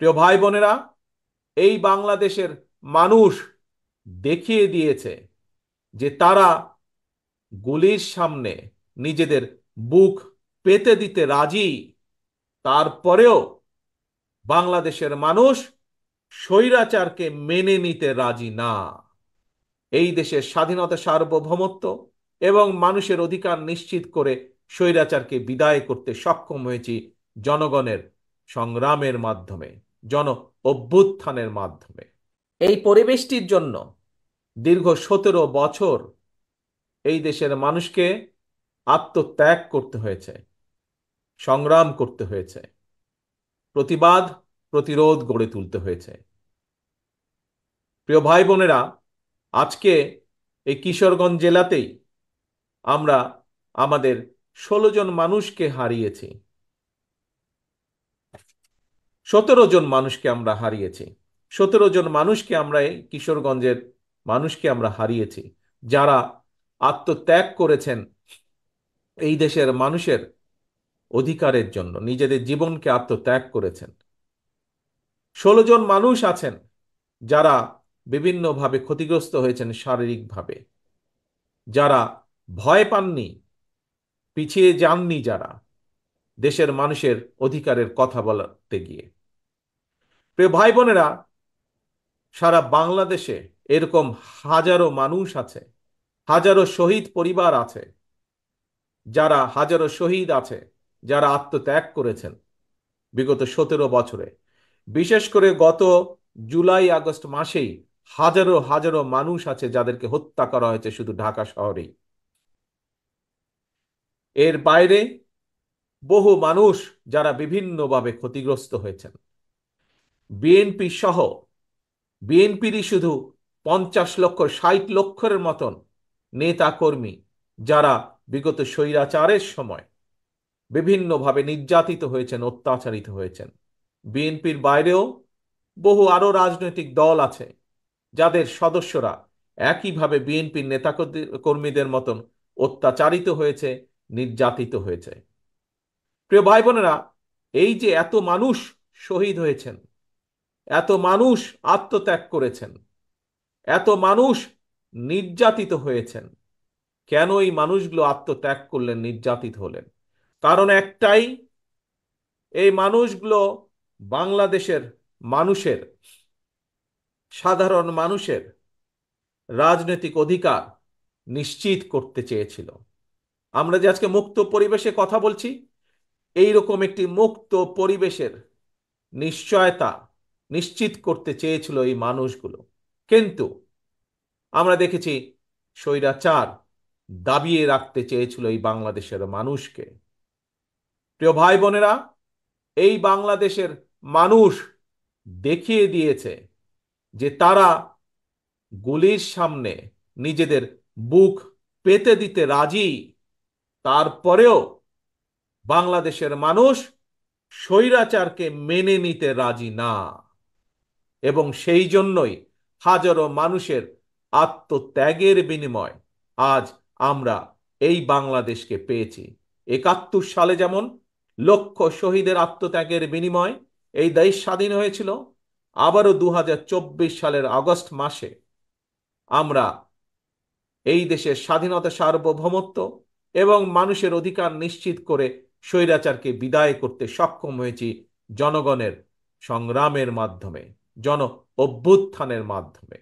প্রিয় ভাই বোনেরা, এই বাংলাদেশের মানুষ দেখিয়ে দিয়েছে যে তারা গুলির সামনে নিজেদের বুক পেতে দিতে রাজি। তারপরেও বাংলাদেশের মানুষ স্বৈরাচারকে মেনে নিতে রাজি না। এই দেশের স্বাধীনতা, সার্বভৌমত্ব এবং মানুষের অধিকার নিশ্চিত করে স্বৈরাচারকে বিদায় করতে সক্ষম হয়েছি জনগণের সংগ্রামের মাধ্যমে, জন অভ্যুত্থানের মাধ্যমে। এই পরিবেশটির জন্য দীর্ঘ 17 বছর এই দেশের মানুষকে আত্মত্যাগ করতে হয়েছে, সংগ্রাম করতে হয়েছে, প্রতিবাদ প্রতিরোধ গড়ে তুলতে হয়েছে। প্রিয় ভাই বোনেরা, আজকে এই কিশোরগঞ্জ জেলাতেই আমরা আমাদের 16 জন মানুষকে হারিয়েছি, 17 জন মানুষকে আমরা হারিয়েছি। 17 জন মানুষকে আমরা এই কিশোরগঞ্জের মানুষকে আমরা হারিয়েছি, যারা আত্মত্যাগ করেছেন এই দেশের মানুষের অধিকারের জন্য, নিজেদের জীবনকে আত্মত্যাগ করেছেন। 16 জন মানুষ আছেন যারা বিভিন্নভাবে ক্ষতিগ্রস্ত হয়েছেন শারীরিকভাবে, যারা ভয় পাননি, পিছিয়ে যাননি, যারা দেশের মানুষের অধিকারের কথা বলতে গিয়ে। প্রিয় ভাই বোনেরা, সারা বাংলাদেশে এরকম হাজারো মানুষ আছে, হাজারো শহীদ পরিবার আছে, যারা হাজারো শহীদ আছে, যারা আত্মত্যাগ করেছেন বিগত 17 বছরে। বিশেষ করে গত জুলাই আগস্ট মাসেই হাজারো হাজারো মানুষ আছে যাদেরকে হত্যা করা হয়েছে শুধু ঢাকা শহরেই। এর বাইরে বহু মানুষ যারা বিভিন্নভাবে ক্ষতিগ্রস্ত হয়েছেন। বিএনপি সহ, বিএনপিরই শুধু 50 লক্ষ 60 লক্ষের মতন নেতা কর্মী যারা বিগত স্বৈরাচারের সময় বিভিন্নভাবে নির্যাতিত হয়েছেন, অত্যাচারিত হয়েছেন। বিএনপির বাইরেও বহু আরো রাজনৈতিক দল আছে যাদের সদস্যরা একইভাবে বিএনপির নেতা কর্মীদের মতন অত্যাচারিত হয়েছে, নির্যাতিত হয়েছে। প্রিয় ভাই বোনেরা, এই যে এত মানুষ শহীদ হয়েছেন, এত মানুষ আত্মত্যাগ করেছেন, এত মানুষ নির্যাতিত হয়েছেন, কেন এই মানুষগুলো আত্মত্যাগ করলেন, নির্যাতিত হলেন? কারণ একটাই, এই মানুষগুলো বাংলাদেশের মানুষের, সাধারণ মানুষের রাজনৈতিক অধিকার নিশ্চিত করতে চেয়েছিল। আমরা যে আজকে মুক্ত পরিবেশে কথা বলছি, এইরকম একটি মুক্ত পরিবেশের নিশ্চয়তা নিশ্চিত করতে চেয়েছিল এই মানুষগুলো। কিন্তু আমরা দেখেছি স্বৈরাচার দাবিয়ে রাখতে চেয়েছিল এই বাংলাদেশের মানুষকে। প্রিয় ভাই বোনেরা, এই বাংলাদেশের মানুষ দেখিয়ে দিয়েছে যে তারা গুলির সামনে নিজেদের বুক পেতে দিতে রাজি। তারপরেও বাংলাদেশের মানুষ স্বৈরাচারকে মেনে নিতে রাজি না, এবং সেই জন্যই হাজারো মানুষের আত্মত্যাগের বিনিময় আজ আমরা এই বাংলাদেশকে পেয়েছি। 71 সালে যেমন লক্ষ শহীদের আত্মত্যাগের বিনিময় এই দেশ স্বাধীন হয়েছিল, আবারও 2024 সালের আগস্ট মাসে আমরা এই দেশের স্বাধীনতা, সার্বভৌমত্ব এবং মানুষের অধিকার নিশ্চিত করে স্বৈরাচারকে বিদায় করতে সক্ষম হয়েছি জনগণের সংগ্রামের মাধ্যমে, জন অভ্যুত্থানের মাধ্যমে।